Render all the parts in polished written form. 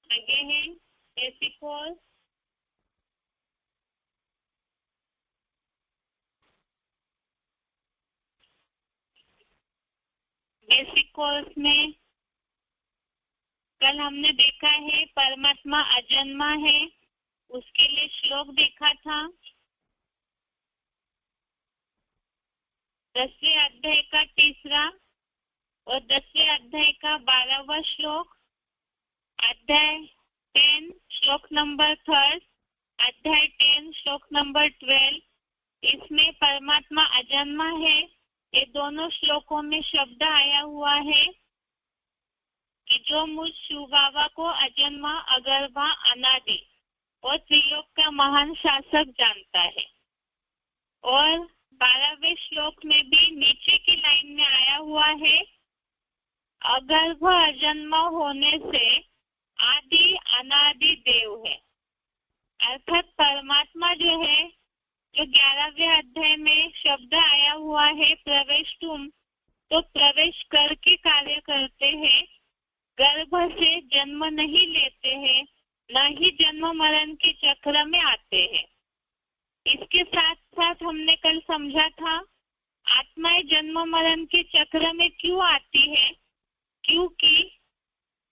आगे है basic course. Basic course में कल हमने देखा है परमात्मा अजन्मा है, उसके लिए श्लोक देखा था। 10वें अध्याय का तीसरा और 10वें अध्याय का 12वां श्लोक, अध्याय 10 श्लोक नंबर 3, अध्याय 10 श्लोक नंबर 12, इसमें परमात्मा अजन्मा है। ये दोनों श्लोकों में शब्द आया हुआ है कि जो मुझ शिव बाबा को अजन्मा, अगर्भा, अनादि और त्रिलोक का महान शासक जानता है। और 12वें श्लोक में भी नीचे की लाइन में आया हुआ है, अगर्भ अजन्मा होने से आदि अनादि देव है। अर्थात परमात्मा जो है, जो 11वें अध्याय में शब्द आया हुआ है प्रवेश तुम, तो प्रवेश करके कार्य करते हैं, गर्भ से जन्म नहीं लेते हैं, न ही जन्म मरण के चक्र में आते हैं। इसके साथ साथ हमने कल समझा था आत्माएं जन्म मरण के चक्र में क्यों आती है, क्योंकि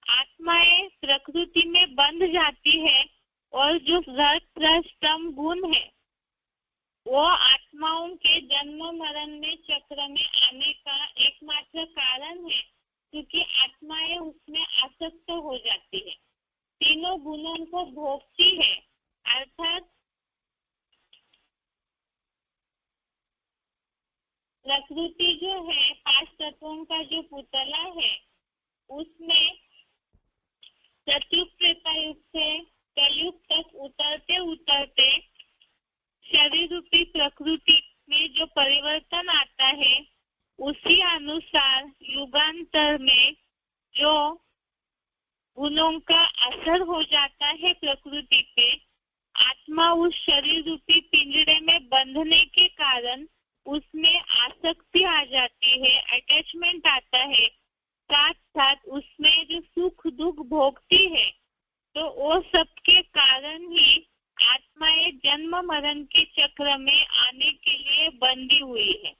आत्माएं प्रकृति में बंध जाती है और जो रस गुण है वो आत्माओं के जन्म मरण में चक्र में आने का एकमात्र कारण है, क्योंकि आत्माएं उसमें आसक्त हो जाती है, तीनों गुणों को भोगती है। अर्थात प्रकृति जो है 5 तत्वों का जो पुतला है, उसमें सतयुग त्रेतायुग से कलयुग तक उतरते उतरते शरीर रूपी प्रकृति में जो परिवर्तन आता है, उसी अनुसार युगांतर में जो गुणों का असर हो जाता है प्रकृति पे, आत्मा उस शरीर रूपी पिंजरे में बंधने के कारण उसमें आसक्ति आ जाती है, अटैचमेंट आता है, साथ साथ उसमें जो सुख दुख भोगती है। तो वो सबके कारण ही आत्माएं जन्म मरण के चक्र में आने के लिए बंधी हुई है।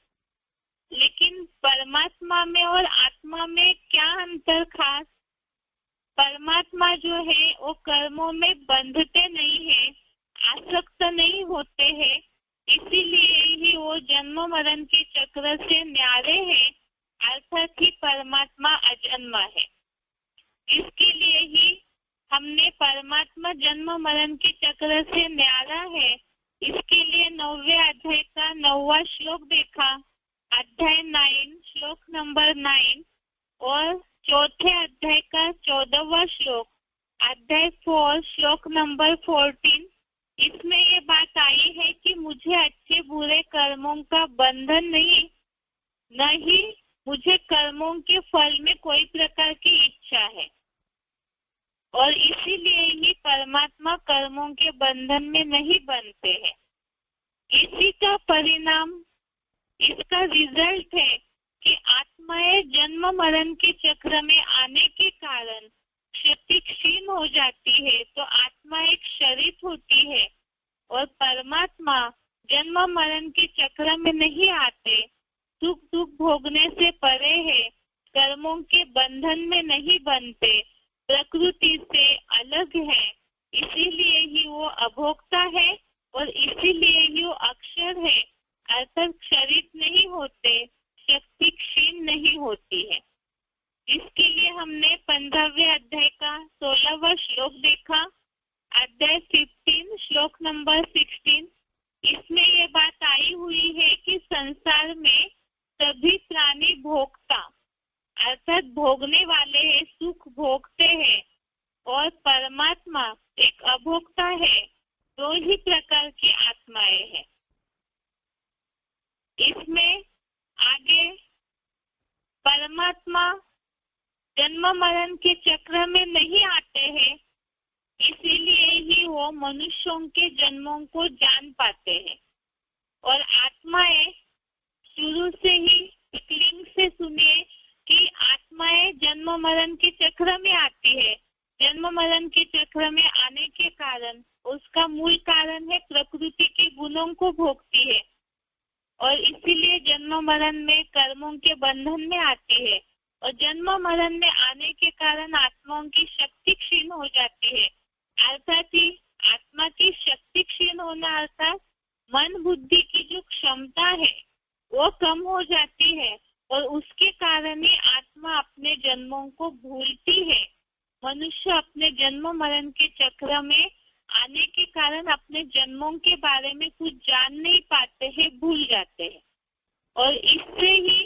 लेकिन परमात्मा में और आत्मा में क्या अंतर खास? परमात्मा जो है वो कर्मों में बंधते नहीं है, आसक्त नहीं होते हैं, इसीलिए ही वो जन्म मरण के चक्र से न्यारे हैं, अर्थात ही परमात्मा अजन्मा है। इसके लिए ही हमने परमात्मा जन्म मरण के चक्र से न्यारा है, इसके लिए 9वें अध्याय का 9वां श्लोक देखा, अध्याय 9 श्लोक नंबर 9, और चौथे अध्याय का 14वां श्लोक, अध्याय 4 श्लोक नंबर 14। इसमें ये बात आई है कि मुझे अच्छे बुरे कर्मों का बंधन नहीं मुझे कर्मों के फल में कोई प्रकार की इच्छा है, और इसीलिए ही परमात्मा कर्मों के बंधन में नहीं बनते हैं। इसी का परिणाम, इसका रिजल्ट है कि आत्माएं जन्म मरण के चक्र में आने के कारण शक्ति क्षीण हो जाती है, तो आत्मा एक शरीर होती है, और परमात्मा जन्म मरण के चक्र में नहीं आते, सुख दुख भोगने से परे है, कर्मों के बंधन में नहीं बनते, प्रकृति से अलग है, इसीलिए ही वो अभोक्ता है और इसीलिए ही वो अक्षर है, अर्थात शरीर नहीं होते, शक्ति क्षीण नहीं होती है। इसके लिए हमने 15वें अध्याय का 16वां श्लोक देखा, अध्याय 15 श्लोक नंबर 16। इसमें ये बात आई हुई है कि संसार में सभी प्राणी भोक्ता अर्थात भोगने वाले हैं, सुख भोगते हैं, और परमात्मा एक अभोक्ता है। दो ही प्रकार की आत्माएं हैं। इसमें आगे परमात्मा जन्म मरण के चक्र में नहीं आते हैं, इसीलिए ही वो मनुष्यों के जन्मों को जान पाते हैं, और आत्माएं शुरू से ही लिंग से सुनिए कि आत्माएं जन्म मरण के चक्र में आती है, जन्म मरण के चक्र में आने के कारण उसका मूल कारण है प्रकृति के गुणों को भोगती है और इसीलिए जन्म मरण में कर्मों के बंधन में आती है और जन्म मरण में आने के कारण आत्माओं की शक्ति क्षीण हो जाती है। अर्थात ही आत्मा की शक्ति क्षीण होना अर्थात मन बुद्धि की जो क्षमता है वो कम हो जाती है और उसके कारण ही आत्मा अपने जन्मों को भूलती है। मनुष्य अपने जन्म मरण के चक्र में आने के कारण अपने जन्मों के बारे में कुछ जान नहीं पाते हैं, भूल जाते हैं और इससे ही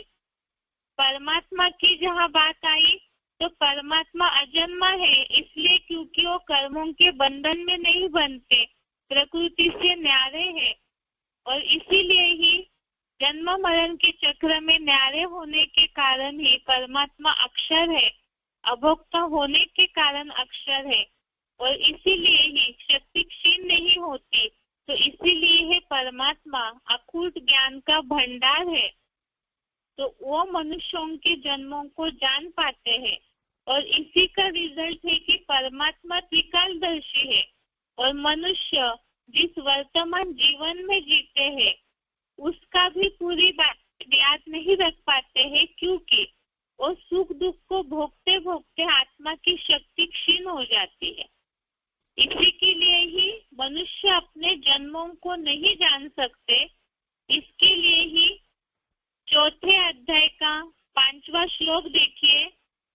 परमात्मा की जहाँ बात आई तो परमात्मा अजन्मा है इसलिए क्योंकि वो कर्मों के बंधन में नहीं बनते, प्रकृति से न्यारे है और इसीलिए ही जन्म मरण के चक्र में न्यारे होने के कारण ही परमात्मा अक्षर है, अभोक्ता होने के कारण अक्षर है और इसीलिए ही शक्ति क्षीण नहीं होती। तो इसीलिए है परमात्मा अकूट ज्ञान का भंडार है, तो वो मनुष्यों के जन्मों को जान पाते हैं और इसी का रिजल्ट है कि परमात्मा त्रिकालदर्शी है और मनुष्य जिस वर्तमान जीवन में जीते हैं उसका भी पूरी बात याद नहीं रख पाते हैं क्योंकि वो सुख दुख को भोगते भोगते आत्मा की शक्ति क्षीण हो जाती है। इसी के लिए ही मनुष्य अपने जन्मों को नहीं जान सकते। इसके लिए ही चौथे अध्याय का 5वां श्लोक देखिए,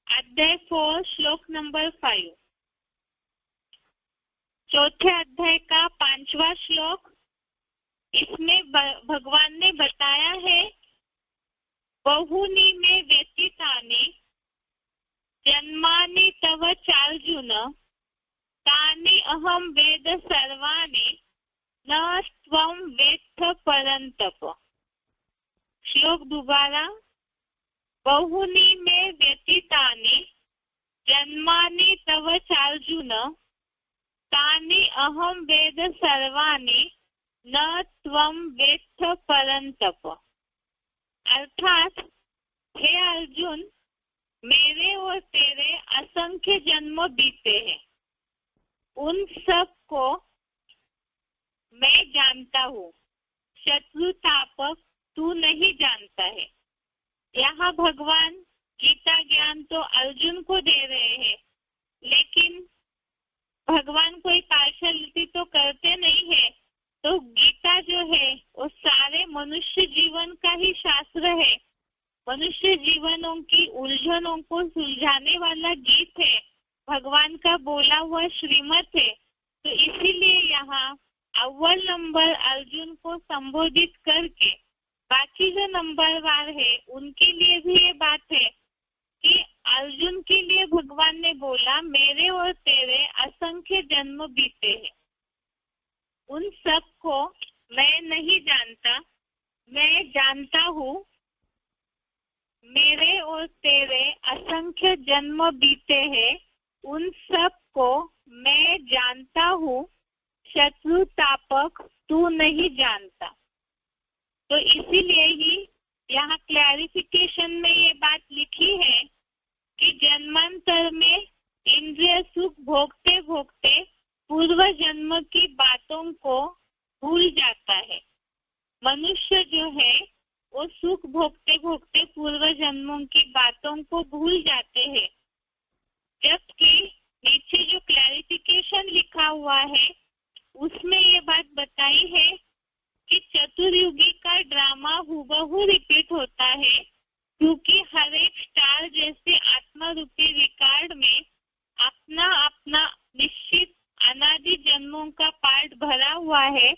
अध्याय 4 श्लोक नंबर 5। चौथे अध्याय का 5वां श्लोक, इसमें भगवान ने बताया है बहुनी में व्यतीतानि जन्मानि तव चार्जुन तानि अहम वेद सर्वाणि न त्वं वेत्थ परन्तप। श्लोक दोबारा, बहुनी में व्यतीतानि जन्मानि तव चार्जुन तानि अहम वेद सर्वाणि न त्वं वेत्थ परन्तप। अर्थात हे अर्जुन, मेरे और तेरे असंख्य जन्म बीते हैं, उन सब को मैं जानता हूँ, शत्रु तापक तू नहीं जानता है। यहाँ भगवान गीता ज्ञान तो अर्जुन को दे रहे हैं लेकिन भगवान कोई पार्शलिटी तो करते नहीं है। तो गीता जो है वो सारे मनुष्य जीवन का ही शास्त्र है, मनुष्य जीवनों की उलझनों को सुलझाने वाला गीत है, भगवान का बोला हुआ श्रीमत है। तो इसीलिए यहाँ अव्वल नंबर अर्जुन को संबोधित करके बाकी जो नंबरवार है उनके लिए भी ये बात है कि अर्जुन के लिए भगवान ने बोला मेरे और तेरे असंख्य जन्म बीते हैं, उन सब को मैं नहीं जानता, मैं जानता हूँ। मेरे और तेरे असंख्य जन्म बीते हैं, उन सब को मैं जानता हूँ, शत्रु तापक तू नहीं जानता। तो इसीलिए ही यहाँ क्लैरिफिकेशन में ये बात लिखी है कि जन्मांतर में इंद्रिय सुख भोगते भोगते पूर्व जन्म की बातों को भूल जाता है। मनुष्य जो है वो सुख भोगते भोगते पूर्व जन्मों की बातों को भूल जाते हैं, जबकि नीचे जो क्लैरिफिकेशन लिखा हुआ है उसमें ये बात बताई है कि चतुर्युगी का ड्रामा हूबहू रिपीट होता है क्योंकि हर एक स्टार जैसे आत्मा रूपी रिकॉर्ड में अपना अपना निश्चित अनादि जन्मों का पार्ट भरा हुआ है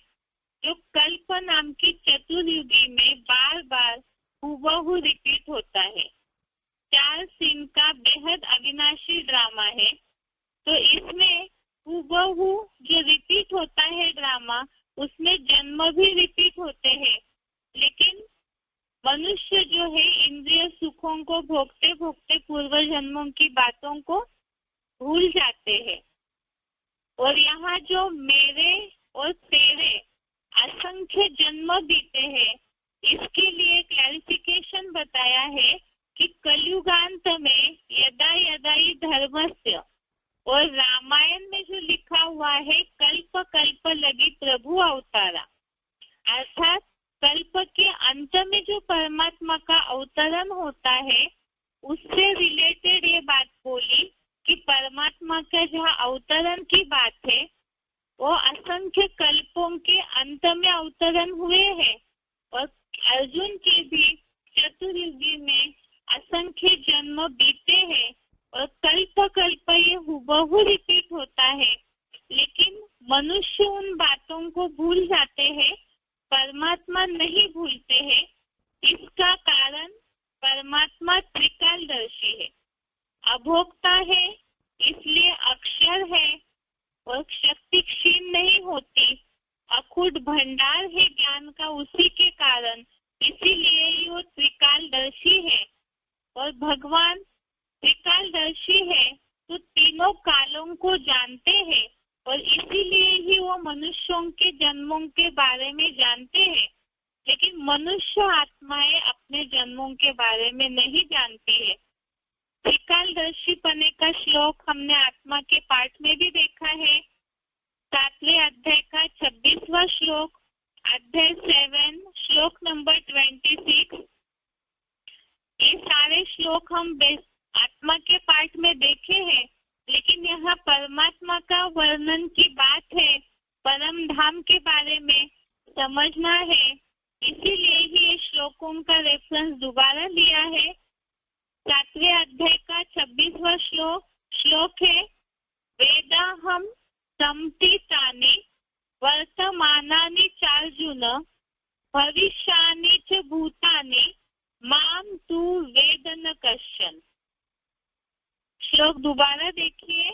जो कल्प नाम की चतुर्युगी में बार बार हूबहू रिपीट होता है। 4 सीन का बेहद अविनाशी ड्रामा है। तो इसमें हूबहू जो रिपीट होता है ड्रामा, उसमें जन्म भी रिपीट होते हैं, लेकिन मनुष्य जो है इंद्रिय सुखों को भोगते भोगते पूर्व जन्मों की बातों को भूल जाते हैं। और यहाँ जो मेरे और तेरे असंख्य जन्म बीते हैं, इसके लिए क्लैरिफिकेशन बताया है कि कलयुगांत में यदा यदा ही धर्मस्य, और रामायण में जो लिखा हुआ है कल्प कल्प लगी प्रभु अवतारा, अर्थात कल्प के अंत में जो परमात्मा का अवतरण होता है उससे रिलेटेड ये बात बोली कि परमात्मा का जहाँ अवतरण की बात है वो असंख्य कल्पों के अंत में अवतरण हुए हैं और अर्जुन के भी चतुर्युगी में असंख्य जन्म बीते हैं और कल्प कल्प ये हुबहू रिपीट होता है, लेकिन मनुष्य उन बातों को भूल जाते हैं, परमात्मा नहीं भूलते हैं। इसका कारण परमात्मा त्रिकालदर्शी है, अभोक्ता है, इसलिए अक्षर है और शक्ति क्षीण नहीं होती, अखुट भंडार है ज्ञान का उसी के कारण, इसीलिए ही वो त्रिकालदर्शी है। और भगवान त्रिकालदर्शी है तो तीनों कालों को जानते हैं और इसीलिए ही वो मनुष्यों के जन्मों के बारे में जानते हैं, लेकिन मनुष्य आत्माएं अपने जन्मों के बारे में नहीं जानती है। त्रिकालदर्शी पने का श्लोक हमने आत्मा के पाठ में भी देखा है, 7वें अध्याय का 26वां श्लोक, अध्याय 7 श्लोक नंबर 26। ये सारे श्लोक हम आत्मा के पाठ में देखे हैं, लेकिन यहाँ परमात्मा का वर्णन की बात है, परम धाम के बारे में समझना है, इसीलिए ही ये श्लोकों का रेफरेंस दोबारा लिया है। 7वें अध्याय का 26वां श्लोक है, वेदाहम सम्तितानि वर्तमानानि चार्जुन भविष्यानि च भूतानि माम तू वेद न कश्चन। श्लोक दोबारा देखिए,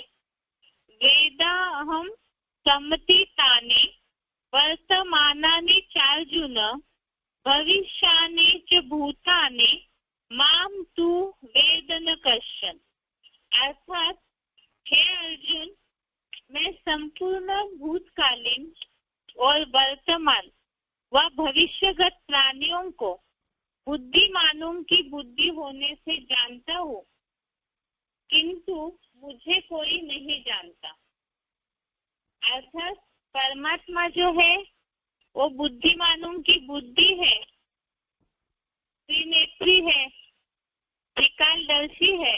वेदाहम सम्तितानि वर्तमानानि चार्जुन भविष्यानि च भूतानि माम तू वेद न कश्चन। अर्थात हे अर्जुन, मैं संपूर्ण भूतकालीन और वर्तमान व भविष्यगत प्राणियों को बुद्धिमानों की बुद्धि होने से जानता हूँ, किंतु मुझे कोई नहीं जानता। अर्थात परमात्मा जो है वो बुद्धिमानों की बुद्धि है, त्रिनेत्री है, त्रिकालदर्शी है,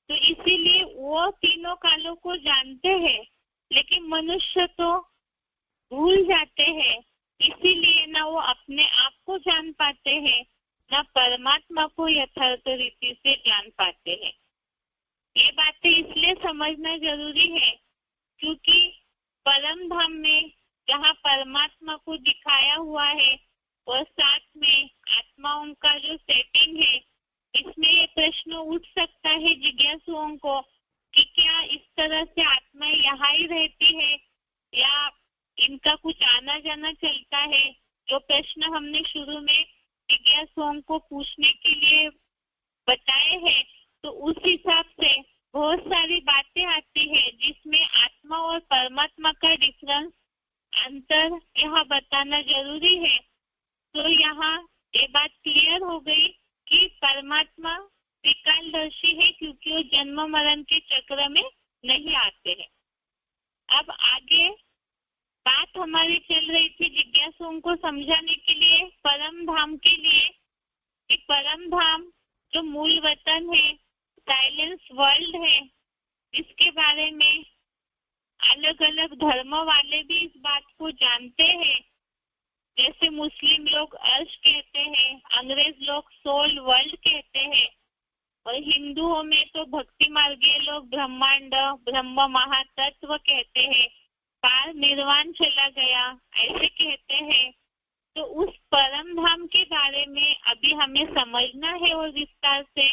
तो इसीलिए वो तीनों कालों को जानते हैं, लेकिन मनुष्य तो भूल जाते हैं, इसीलिए ना वो अपने आप को जान पाते हैं ना परमात्मा को यथार्थ रीति से जान पाते हैं। ये बातें इसलिए समझना जरूरी है क्योंकि परम धाम में जहाँ परमात्मा को दिखाया हुआ है और साथ में आत्माओं का जो सेटिंग है, इसमें ये प्रश्न उठ सकता है जिज्ञासुओं को कि क्या इस तरह से आत्मा यहाँ ही रहती है या इनका कुछ आना जाना चलता है। जो प्रश्न हमने शुरू में जिज्ञासुओं को पूछने के लिए बताए हैं, तो उस हिसाब से बहुत सारी बातें आती है जिसमें आत्मा और परमात्मा का डिफरेंस, अंतर यहाँ बताना जरूरी है। तो यहाँ ये बात क्लियर हो गई कि परमात्मा त्रिकालदर्शी है क्योंकि वो जन्म मरण के चक्र में नहीं आते हैं। अब आगे बात हमारी चल रही थी जिज्ञासुओं को समझाने के लिए परम धाम के लिए कि परम धाम जो मूल वतन है, साइलेंस वर्ल्ड है, इसके बारे में अलग अलग धर्म वाले भी इस बात को जानते हैं। जैसे मुस्लिम लोग अर्श कहते हैं, अंग्रेज लोग सोल वर्ल्ड कहते हैं और हिंदुओं में तो भक्ति मार्गीय लोग ब्रह्मांड, ब्रह्म महातत्व कहते हैं, पार निर्वाण चला गया ऐसे कहते हैं। तो उस परम धाम के बारे में अभी हमें समझना है और विस्तार से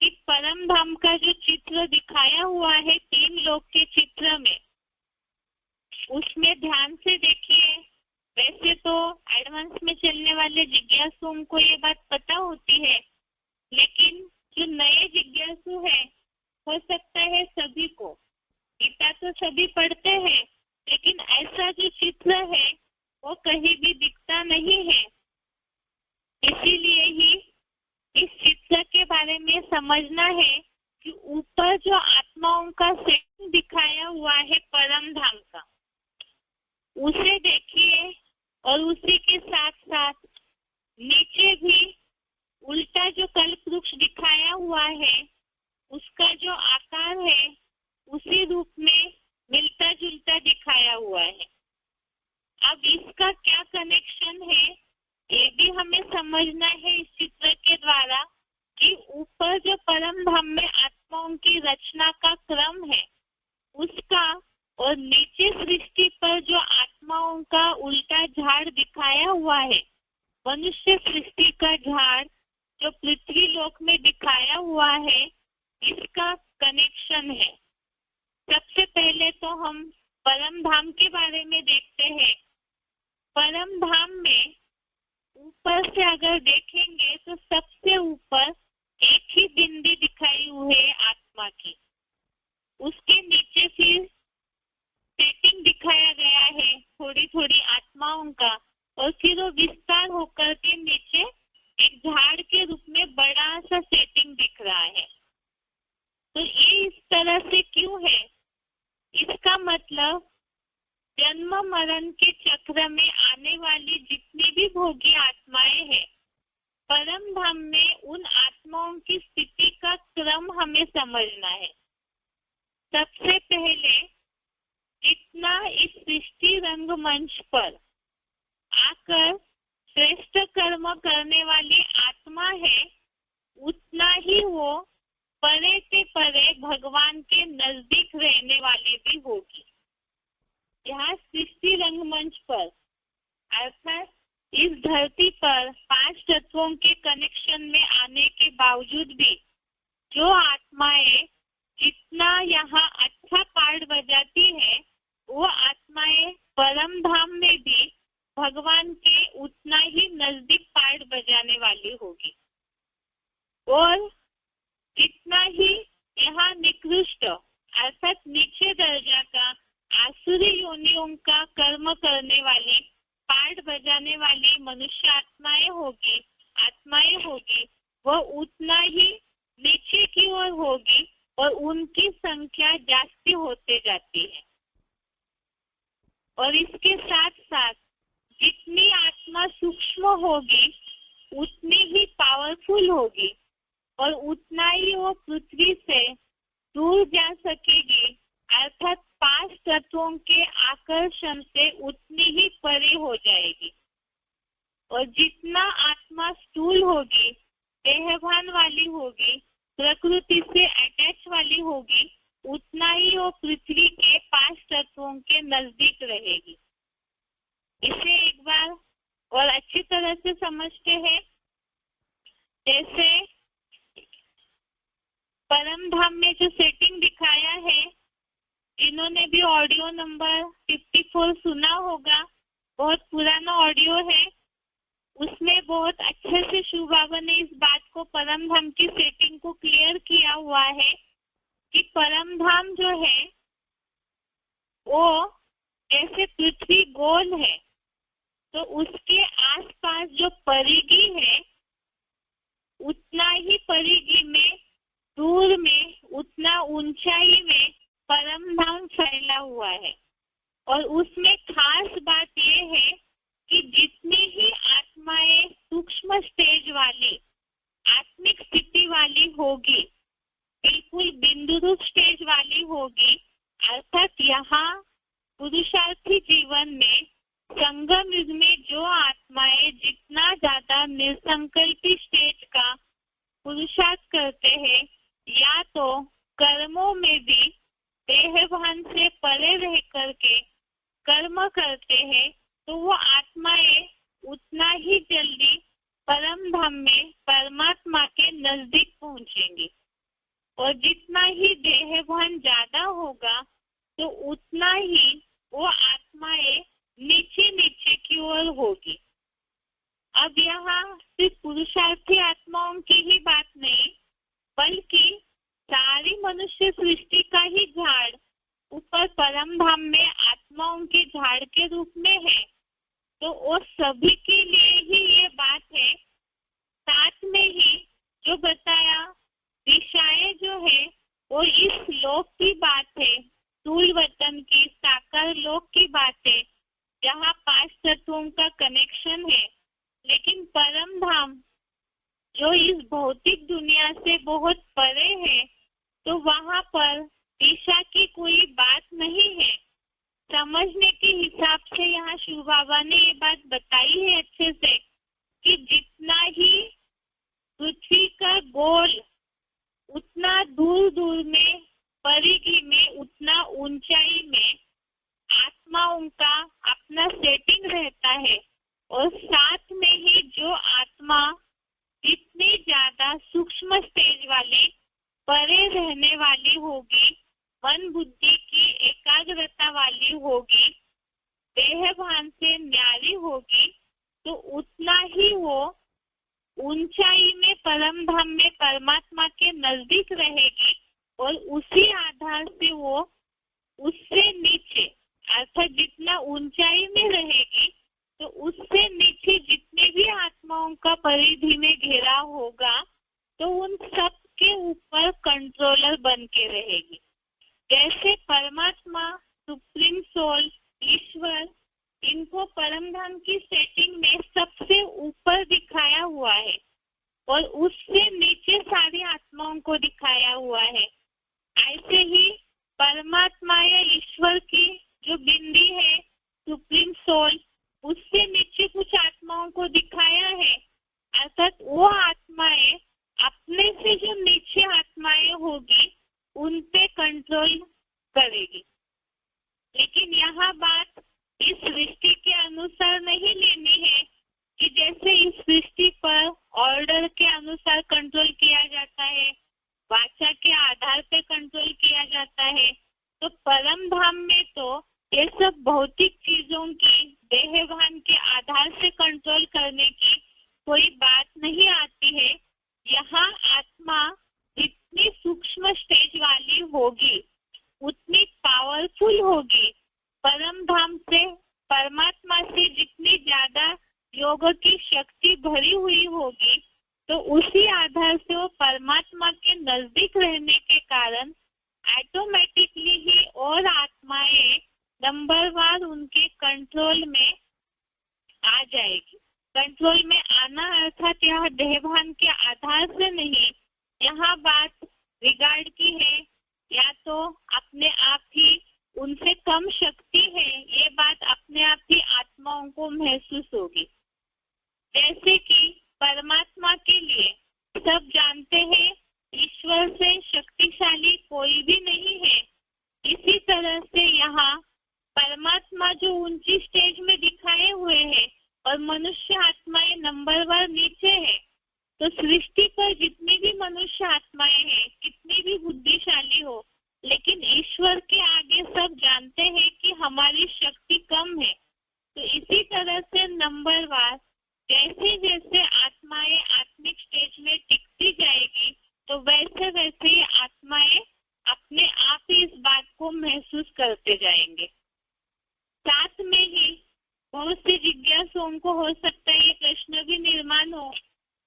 कि परम धाम का जो चित्र दिखाया हुआ है 3 लोक के चित्र में, उसमें ध्यान से देखिए। वैसे तो एडवांस में चलने वाले जिज्ञासुओं को ये बात पता होती है, लेकिन जो नए जिज्ञासु है हो सकता है सभी को, गीता तो सभी पढ़ते हैं, लेकिन ऐसा जो चित्र है वो कहीं भी दिखता नहीं है। इसीलिए ही इस चित्र के बारे में समझना है कि ऊपर जो आत्माओं का सेटिंग दिखाया हुआ है परम धाम का, उसे देखिए। और उसी के साथ साथ नीचे भी उल्टा जो कल्प वृक्ष दिखाया हुआ है, उसका जो आकार है उसी रूप में मिलता जुलता दिखाया हुआ है। अब इसका क्या कनेक्शन है ये भी हमें समझना है इस चित्र के द्वारा, कि ऊपर जो परम धाम में आत्माओं की रचना का क्रम है उसका, और नीचे सृष्टि पर जो आत्माओं का उल्टा झाड़ दिखाया हुआ है, मनुष्य सृष्टि का झाड़ जो पृथ्वी लोक में दिखाया हुआ है, इसका कनेक्शन है। सबसे पहले तो हम परम धाम के बारे में देखते हैं। परम धाम में ऊपर से अगर देखेंगे तो सबसे ऊपर एक ही बिंदी दिखाई हुई है आत्मा की, उसके नीचे फिर सेटिंग दिखाया गया है थोड़ी थोड़ी आत्माओं का, और फिर वो विस्तार होकर के नीचे एक झाड़ के रूप में बड़ा सा सेटिंग दिख रहा है। तो ये इस तरह से क्यों है? इसका मतलब जन्म मरण के चक्र में आने वाली जितनी भी भोगी आत्माएं हैं, परम धाम में उन आत्माओं की स्थिति का क्रम हमें समझना है। सबसे पहले जितना इस सृष्टि रंगमंच पर आकर श्रेष्ठ कर्म करने वाली आत्मा है, उतना ही वो परे से परे भगवान के नजदीक रहने वाली भी होगी। यहाँ सृष्टि रंगमंच पर अर्थात इस धरती पर 5 तत्वों के कनेक्शन में आने के बावजूद भी जो आत्माएं जितना यहाँ अच्छा पार्ट बजाती है, वो आत्माएं परम धाम में भी भगवान के उतना ही नजदीक पार्ट बजाने वाली होगी। और जितना ही यहाँ निकृष्ट अर्थात नीचे दर्जा का आसुरी योनियों का कर्म करने वाली पार्ट बजाने वाली मनुष्य आत्माएं होगी, वह उतना ही नीचे की ओर होगी और उनकी संख्या जास्ती होते जाती है। और इसके साथ साथ जितनी आत्मा सूक्ष्म होगी उतनी ही पावरफुल होगी और उतना ही वो पृथ्वी से दूर जा सकेगी, अर्थात 5 तत्वों के आकर्षण से उतनी ही परे हो जाएगी। और जितना आत्मा स्थूल होगी, देहभान वाली होगी, प्रकृति से अटैच वाली होगी, उतना ही वो पृथ्वी के 5 तत्वों के नजदीक रहेगी। इसे एक बार और अच्छी तरह से समझते हैं। जैसे परम धाम में जो सेटिंग दिखाया है, जिन्होंने भी ऑडियो नंबर 54 सुना होगा, बहुत पुराना ऑडियो है, उसमें बहुत अच्छे से शिव बाबा ने इस बात को परम धाम की सेटिंग को क्लियर किया हुआ है कि परम धाम जो है वो जैसे पृथ्वी गोल है, तो उसके आसपास जो परिधि है उतना ही परिधि में दूर में उतना ऊंचाई में परम धाम फैला हुआ है। और उसमें खास बात यह है कि जितनी ही आत्माएं सूक्ष्म स्टेज वाली आत्मिक स्थिति वाली होगी, बिल्कुल बिंदु रूप स्टेज वाली होगी, अर्थात यहाँ पुरुषार्थी जीवन में संगम युग में जो आत्माएं जितना ज्यादा निसंकल्पी स्टेज का पुरुषार्थ करते हैं, या तो कर्मों में भी देहभान से परे रह करके कर्म करते हैं, तो वो आत्माएं उतना ही जल्दी परम धाम में परमात्मा के नजदीक पहुंचेंगी। और जितना ही देहभान ज्यादा होगा तो उतना ही वो आत्माएं नीचे नीचे की ओर होगी। अब यहाँ सिर्फ पुरुषार्थी आत्माओं की ही बात नहीं, बल्कि सारी मनुष्य सृष्टि का ही झाड़ ऊपर परम धाम में आत्माओं के झाड़ के रूप में है, तो वो सभी के लिए ही ये बात है। साथ में ही जो बताया दिशाएं जो है वो इस लोक की बात है, स्थूल वतन की, साकार लोक की बातें, जहाँ 5 तत्वों का कनेक्शन है। लेकिन परम धाम जो इस भौतिक दुनिया से बहुत परे है, तो वहाँ पर दिशा की कोई बात नहीं है। समझने के हिसाब से यहाँ शिव बाबा ने ये बात बताई है अच्छे से कि जितना ही पृथ्वी का गोल उतना दूर दूर में, परिधि में, उतना ऊंचाई में आत्माओं का अपना सेटिंग रहता है। और साथ में ही जो आत्मा जितनी ज्यादा सूक्ष्म स्टेज वाली, परे रहने वाली होगी, मन बुद्धि की एकाग्रता वाली होगी, देह भान से न्यारी होगी, तो उतना ही वो ऊंचाई में, परम धाम में परमात्मा के नजदीक रहेगी। और उसी आधार से वो उससे नीचे, अर्थात जितना ऊंचाई में रहेगी, तो उससे नीचे जितने भी आत्माओं का परिधि में घेरा होगा, तो उन सब के ऊपर कंट्रोलर बन के रहेगी। जैसे परमात्मा, सुप्रीम सोल, ईश्वर, इनको परम धाम की सेटिंग में सबसे ऊपर दिखाया हुआ है और उससे नीचे सारी आत्माओं को दिखाया हुआ है। ऐसे ही परमात्मा या ईश्वर की जो बिंदी है, सुप्रीम सोल, उससे नीचे कुछ आत्माओं को दिखाया है। अर्थात वो आत्माएं अपने से जो नीचे आत्माएं होगी उन पे कंट्रोल करेगी। लेकिन यहाँ बात इस सृष्टि के अनुसार नहीं लेनी है कि जैसे इस सृष्टि पर ऑर्डर के अनुसार कंट्रोल किया जाता है, वाचा के आधार पे कंट्रोल किया जाता है। तो परम धाम में तो ये सब भौतिक चीजों की, देहभान के आधार से कंट्रोल करने की कोई बात नहीं आती है। यहाँ आत्मा जितनी सूक्ष्म स्टेज वाली होगी उतनी पावरफुल होगी। परम धाम से, परमात्मा से जितनी ज्यादा योग की शक्ति भरी हुई होगी, तो उसी आधार से वो परमात्मा के नजदीक रहने के कारण ऑटोमेटिकली ही और आत्माएं नंबरवार उनके कंट्रोल में आ जाएगी। कंट्रोल में आना अर्थात यह देहभान के आधार से नहीं, यहाँ बात रिगार्ड की है या तो अपने आप ही उनसे कम शक्ति है, ये बात अपने आप ही आत्माओं को महसूस होगी। जैसे कि परमात्मा के लिए सब जानते हैं ईश्वर से शक्तिशाली कोई भी नहीं है, इसी तरह से यहाँ परमात्मा जो ऊंची स्टेज में दिखाए हुए हैं और मनुष्य आत्माएं नंबरवार नीचे है, तो सृष्टि पर जितनी भी मनुष्य आत्माएं हैं, कितनी भी बुद्धिशाली हो, लेकिन ईश्वर के आगे सब जानते हैं कि हमारी शक्ति कम है। तो इसी तरह से नंबरवार जैसे जैसे आत्माएं आत्मिक स्टेज में टिकती जाएगी, तो वैसे वैसे ही आत्माएं अपने आप ही इस बात को महसूस करते जाएंगे। साथ में ही बहुत से जिज्ञासुओं को हो सकता है ये प्रश्न भी निर्माण हो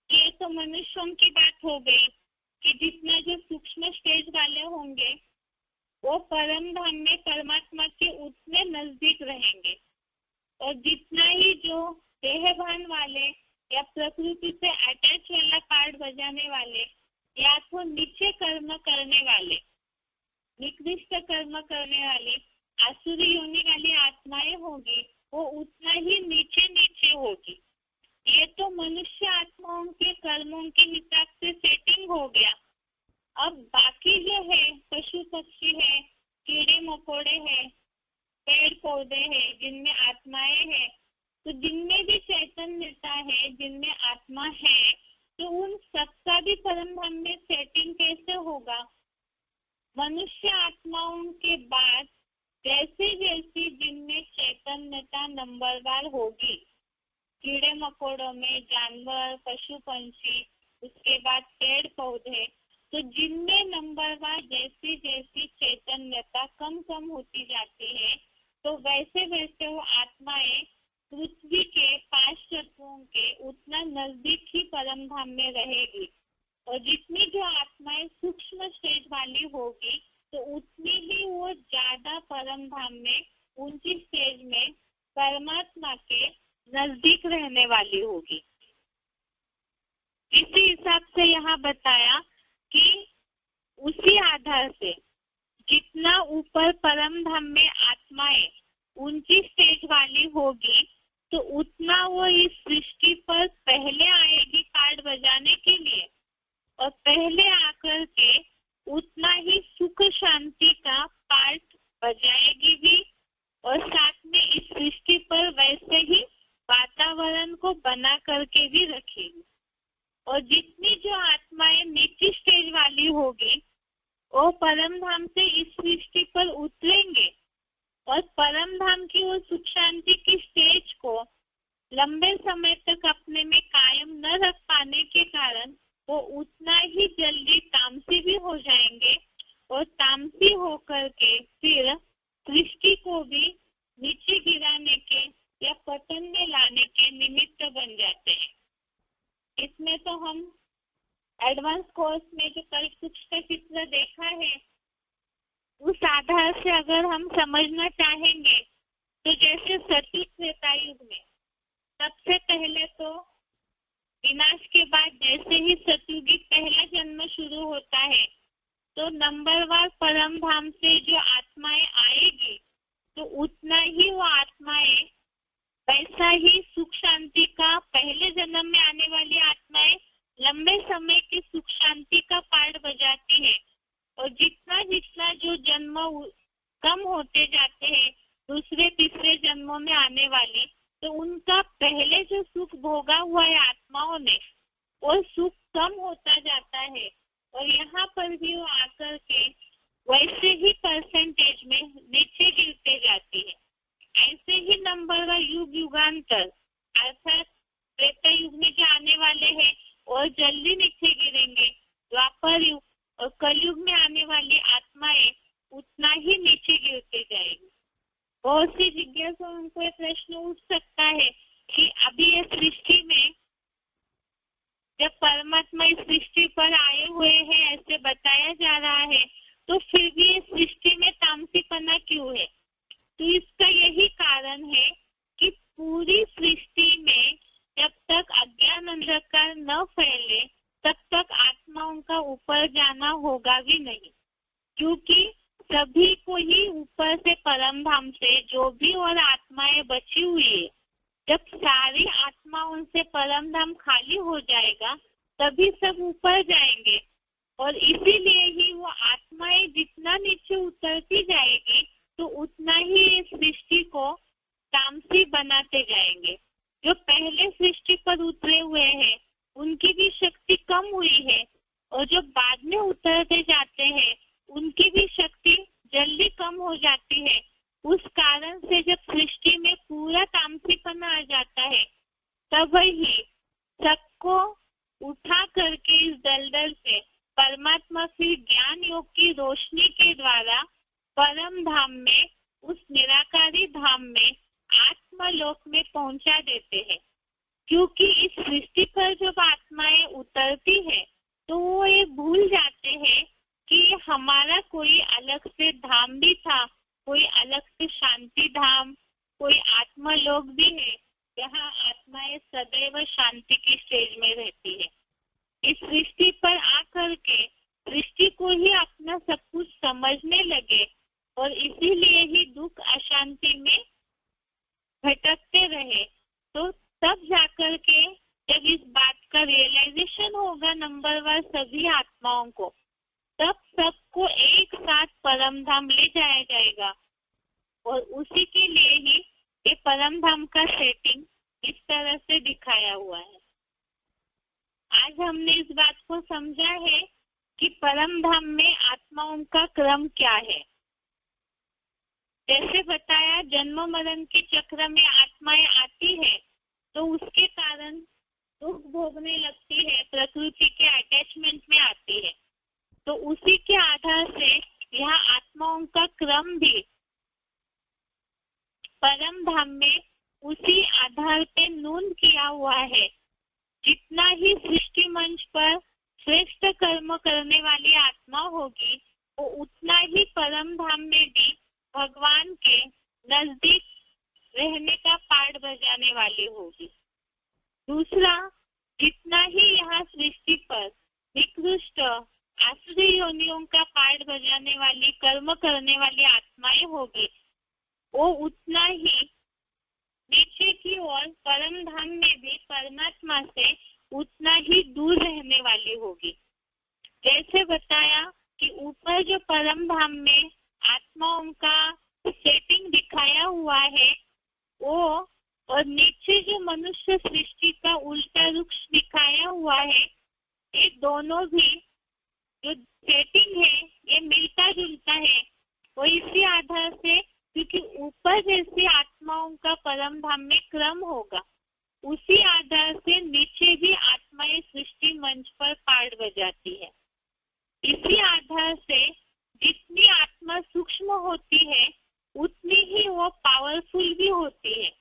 कि ये तो मनुष्यों की बात हो गई कि जितना जो सूक्ष्म स्टेज वाले होंगे वो परम धाम में परमात्मा के उतने नजदीक रहेंगे, और जितना ही जो देहभान वाले या प्रकृति से अटैच वाला पार्ट बजाने वाले या तो नीचे कर्म करने वाले, निकृष्ट कर्म करने वाली आसुरी योनि वाली आत्माएं होगी, वो उतना ही नीचे नीचे होगी। ये तो मनुष्य आत्माओं के कर्मों के हिसाब से सेटिंग हो गया। अब बाकी जो है पशु पक्षी है, कीड़े मकोड़े है, पेड़ पौधे है, जिनमें आत्माएं है, तो जिनमें भी चैतन्यता है, जिनमें आत्मा है, तो उन सबका भी परम धाम में सेटिंग कैसे होगा? मनुष्य आत्माओं के बाद जैसे जैसे जिनमें चैतन्यता नंबरवार होगी, कीड़े मकोड़ों में जानवर, पशु पंछी, उसके बाद पेड़ पौधे, तो जिनमें नंबरवार जैसी जैसी चैतन्यता कम कम होती जाती है, तो वैसे वैसे वो आत्माएं पृथ्वी के 5 तत्वों के उतना नजदीक ही परम धाम में रहेगी। और जितनी जो आत्माएं सूक्ष्म स्टेज वाली होगी तो उतनी ही वो ज्यादा परम धाम में ऊंची स्टेज में परमात्मा के नजदीक रहने वाली होगी। इसी हिसाब से यहाँ बताया कि उसी आधार से जितना ऊपर परम धाम में आत्माएं ऊंची स्टेज वाली होगी तो उतना वो इस सृष्टि पर पहले आएगी कार्ड बजाने के लिए, और पहले आकर के उतना ही सुख शांति का पार्ट बजाएगी भी, और साथ में इस सृष्टि पर वैसे ही वातावरण को बना करके भी रखेगी। और जितनी जो आत्माएं नीची स्टेज वाली होगी वो परम धाम से इस सृष्टि पर उतरेंगे, और परम धाम की वो सुख शांति की स्टेज को लंबे समय तक अपने में कायम न रख पाने के कारण वो उतना ही जल्दी तामसी भी हो जाएंगे, और तामसी होकर के फिर सृष्टि को भी नीचे गिराने के या पतन में लाने के निमित्त बन जाते हैं। इसमें तो हम एडवांस कोर्स में जो कल्प सूक्ष्म का चित्र देखा है उस आधार से अगर हम समझना चाहेंगे तो जैसे सतयुग त्रेता युग में सबसे पहले तो विनाश के बाद जैसे ही सतयुगी पहला जन्म शुरू होता है तो नंबरवार परम धाम से जो आत्माएं आएगी तो उतना ही वो आत्माएं वैसा ही सुख शांति का पहले जन्म में आने वाली आत्माएं लंबे समय की सुख शांति का पार्ट बजाती है, और जितना जितना जो जन्म कम होते जाते हैं दूसरे तीसरे जन्मों में आने वाली, तो उनका पहले जो सुख भोगा हुआ है आत्माओं ने वो सुख कम होता जाता है, और यहाँ पर भी वो आकर के वैसे ही परसेंटेज में नीचे गिरते जाती है। ऐसे ही नंबर युग युगांतर अर्थात त्रेता युग में जो आने वाले हैं और जल्दी नीचे गिरेंगे, द्वापर युग और कलयुग में आने वाली आत्माएं उतना ही नीचे गिरते जाएगी। बहुत सी जिज्ञासुओं को प्रश्न उठ सकता है कि अभी ये सृष्टि में जब परमात्मा इस सृष्टि पर आए हुए हैं ऐसे बताया जा रहा है तो फिर भी ये सृष्टि में तामसीपना क्यों है? तो इसका यही कारण है कि पूरी सृष्टि में जब तक अज्ञान अंधकार न फैले तब तक आत्माओं का ऊपर जाना होगा भी नहीं, क्योंकि सभी को ही ऊपर से परम धाम से जो भी और आत्माएं बची हुई है, जब सारी आत्माओं से परम धाम खाली हो जाएगा तभी सब ऊपर जाएंगे, और इसीलिए ही वो आत्माएं जितना नीचे उतरती जाएगी तो उतना ही इस सृष्टि को तामसी बनाते जाएंगे। जो पहले सृष्टि पर उतरे हुए हैं उनकी भी शक्ति कम हुई है, और जो बाद में उतरते जाते हैं उनकी भी शक्ति जल्दी कम हो जाती है। उस कारण से जब सृष्टि में पूरा तामसीपना आ जाता है तब ही सबको उठा करके इस दलदल से परमात्मा फिर ज्ञान योग की रोशनी के द्वारा परम धाम में उस निराकारी धाम में आत्मलोक में पहुंचा देते हैं। क्योंकि इस सृष्टि पर जब आत्माएं उतरती है तो वो ये भूल जाते हैं कि हमारा कोई अलग से धाम भी था, कोई अलग से शांति धाम, कोई आत्मलोक भी है जहाँ आत्माएं सदैव शांति की स्टेज में रहती है। इस सृष्टि पर आकर के सृष्टि को ही अपना सब कुछ समझने लगे और इसीलिए ही दुख अशांति में भटकते रहे, तो तब जाकर के जब इस बात का रियलाइजेशन होगा नंबरवार सभी आत्माओं को, तब सबको एक साथ परम धाम ले जाया जाएगा। और उसी के लिए ही ये परम धाम का सेटिंग इस तरह से दिखाया हुआ है। आज हमने इस बात को समझा है कि परम धाम में आत्माओं का क्रम क्या है। जैसे बताया जन्म मरण के चक्र में आत्माएं आती है तो उसके कारण दुख भोगने लगती है, प्रकृति के अटैचमेंट में आती है, तो उसी के आधार से यहाँ आत्माओं का क्रम भी परम धाम में उसी आधार पे नोंद किया हुआ है। जितना ही सृष्टि मंच पर श्रेष्ठ कर्म करने वाली आत्मा होगी वो उतना ही ही परम धाम में भी भगवान के नजदीक रहने का पाठ बजाने वाली होगी। दूसरा, जितना ही यहाँ सृष्टि पर निकृष्ट आसुरी योनियों का पाठ बजाने वाली, कर्म करने वाली आत्माएं होगी, वो उतना ही नीचे की ओर परम धाम में भी परमात्मा से उतना ही दूर रहने वाली होगी। जैसे बताया कि ऊपर जो परम धाम में आत्माओं का सेटिंग दिखाया हुआ है वो, और नीचे जो मनुष्य सृष्टि का उल्टा रुख दिखाया हुआ है, ये दोनों भी जो सेटिंग है ये मिलता जुलता है। और इसी आधार से, क्योंकि ऊपर जैसे आत्माओं का परम धाम में क्रम होगा, उसी आधार से नीचे भी आत्माएं सृष्टि मंच पर पाठ बजाती है। इसी आधार से जितनी आत्मा सूक्ष्म होती है उतनी ही वो पावरफुल भी होती है,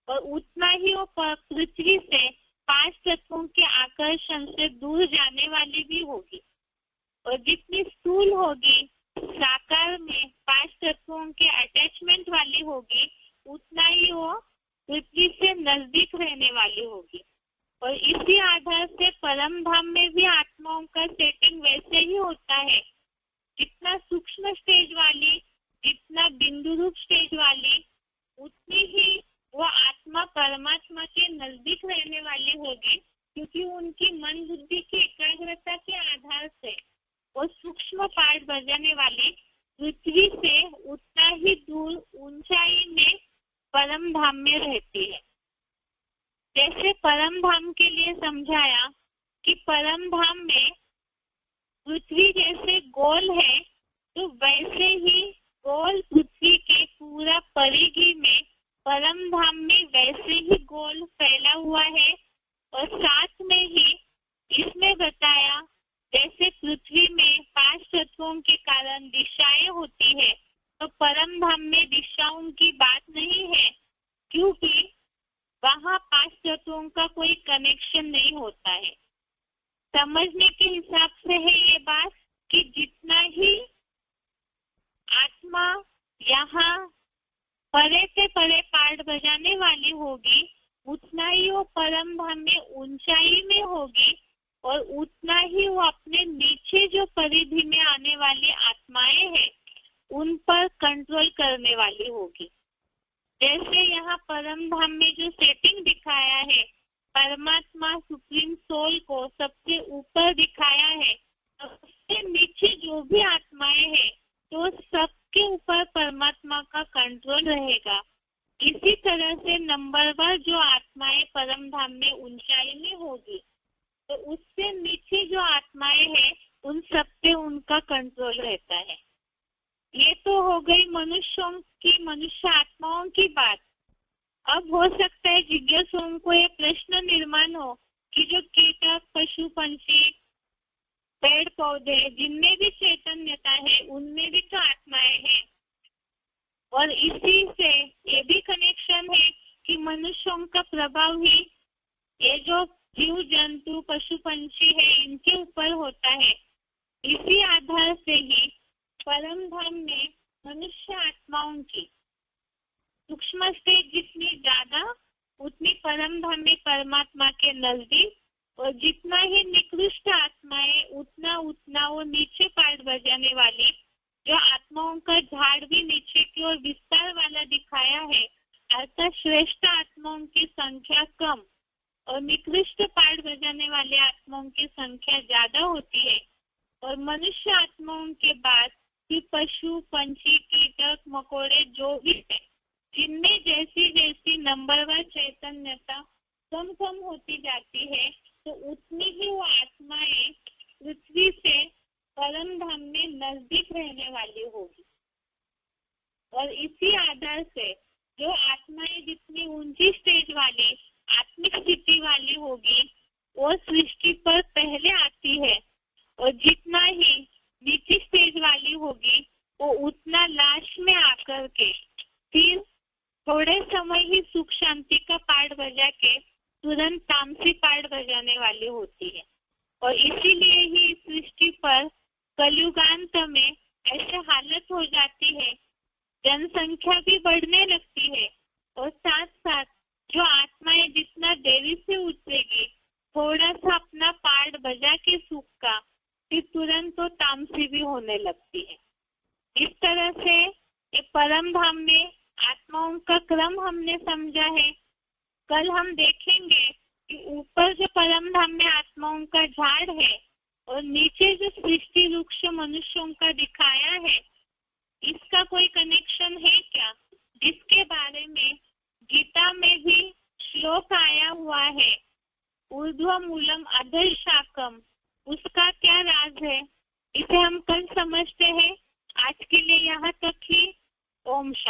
और उतना ही वो पृथ्वी से 5 तत्वों के आकर्षण से दूर जाने वाली भी होगी। और जितनी स्थूल होगी, साकार में 5 तत्वों के अटैचमेंट वाली होगी, उतना ही वो पृथ्वी से नजदीक रहने वाली होगी। और इसी आधार से परम धाम में भी आत्माओं का सेटिंग वैसे ही होता है। जितना सूक्ष्म स्टेज वाली, जितना बिंदु रूप स्टेज वाली, उतनी ही वो आत्मा परमात्मा के नजदीक रहने वाली होगी, क्योंकि उनकी मन बुद्धि की एकाग्रता के आधार से वो सूक्ष्म पाठ बजाने वाली पृथ्वी से उतना ही दूर ऊंचाई में परम धाम में रहती है। जैसे परम धाम के लिए समझाया कि परम धाम में पृथ्वी जैसे गोल है, तो वैसे ही गोल पृथ्वी के पूरा परिधि में परम धाम में वैसे ही गोल फैला हुआ है। और साथ में ही इसमें बताया, जैसे पृथ्वी में 5 तत्वों के कारण दिशाएं होती है, तो परम धाम में दिशाओं की बात नहीं है, क्योंकि वहाँ 5 तत्वों का कोई कनेक्शन नहीं होता है। समझने के हिसाब से है ये बात कि जितना ही आत्मा यहाँ परे से परे पाठ बजाने वाली होगी, उतना ही वो परम धाम में ऊंचाई में होगी, और उतना ही वो अपने नीचे जो परिधि में आने वाली आत्माएं हैं उन पर कंट्रोल करने वाली होगी। जैसे यहाँ परम धाम में जो सेटिंग दिखाया है, परमात्मा सुप्रीम सोल को सबसे ऊपर दिखाया है, सबसे नीचे जो भी आत्माएं हैं तो सबके ऊपर परमात्मा का कंट्रोल रहेगा। इसी तरह से नंबरवार जो आत्माएं परम धाम में ऊंचाई में होगी, तो उससे नीचे जो आत्माएं हैं उन सब पे उनका कंट्रोल रहता है। ये तो हो गई मनुष्यों की, मनुष्य आत्माओं की बात। अब हो सकता है जिज्ञासुओं को ये प्रश्न निर्माण हो कि जो कीटक, पशु, पंछी, पेड़ पौधे जिनमें भी चैतन्यता है, उनमें भी तो आत्माएं हैं। और इसी से ये भी कनेक्शन है कि मनुष्यों का प्रभाव ही ये जो जीव जंतु, पशु पंछी है, इनके ऊपर होता है। इसी आधार से ही परम धाम में मनुष्य आत्माओं की सूक्ष्म स्टेज जितनी ज्यादा, उतनी परम धाम में परमात्मा के नजदीक, और जितना ही निकृष्ट आत्माएं उतना वो नीचे पाठ बजाने वाली जो आत्माओं का झाड़ भी नीचे की ओर विस्तार वाला दिखाया है, अर्थात श्रेष्ठ आत्माओं की संख्या कम और निकृष्ट पाठ बजाने वाले आत्माओं की संख्या ज्यादा होती है। और मनुष्य आत्माओं के बाद कि पशु, पंछी, कीटक, मकोड़े जो भी है, जिनमें जैसी जैसी नंबरवार चैतन्यता कम कम होती जाती है, तो उतनी ही वो आत्माएं पृथ्वी से परम धाम में नजदीक रहने वाली होगी। और इसी आधार से जो आत्माएं जितनी ऊंची स्टेज वाली आत्मिक स्थिति वाली होगी, वो सृष्टि पर पहले आती है, और जितना ही नीची स्टेज वाली होगी वो उतना लास्ट में आकर के फिर थोड़े समय ही सुख शांति का पाठ बजा के तुरंत तामसी पाठ बजाने वाली होती है। और इसीलिए ही सृष्टि पर कलयुगांत में ऐसे हालत हो जाती है, जनसंख्या भी बढ़ने लगती है और साथ साथ जो आत्माएं जितना देरी से उतरेगी, थोड़ा सा अपना पार्ट बजा के सुख का, फिर तुरंत तो तामसी भी होने लगती है। इस तरह से ये परम धाम में आत्माओं का क्रम हमने समझा है। कल हम देखेंगे कि ऊपर जो परम धाम में आत्माओं का झाड़ है और नीचे जो सृष्टि वृक्ष मनुष्यों का दिखाया है, इसका कोई कनेक्शन है क्या, जिसके बारे में गीता में भी श्लोक आया हुआ है, ऊर्ध्व मूलम अधः शाकम, उसका क्या राज है, इसे हम कल समझते हैं। आज के लिए यहाँ तक ही। ओम शांति।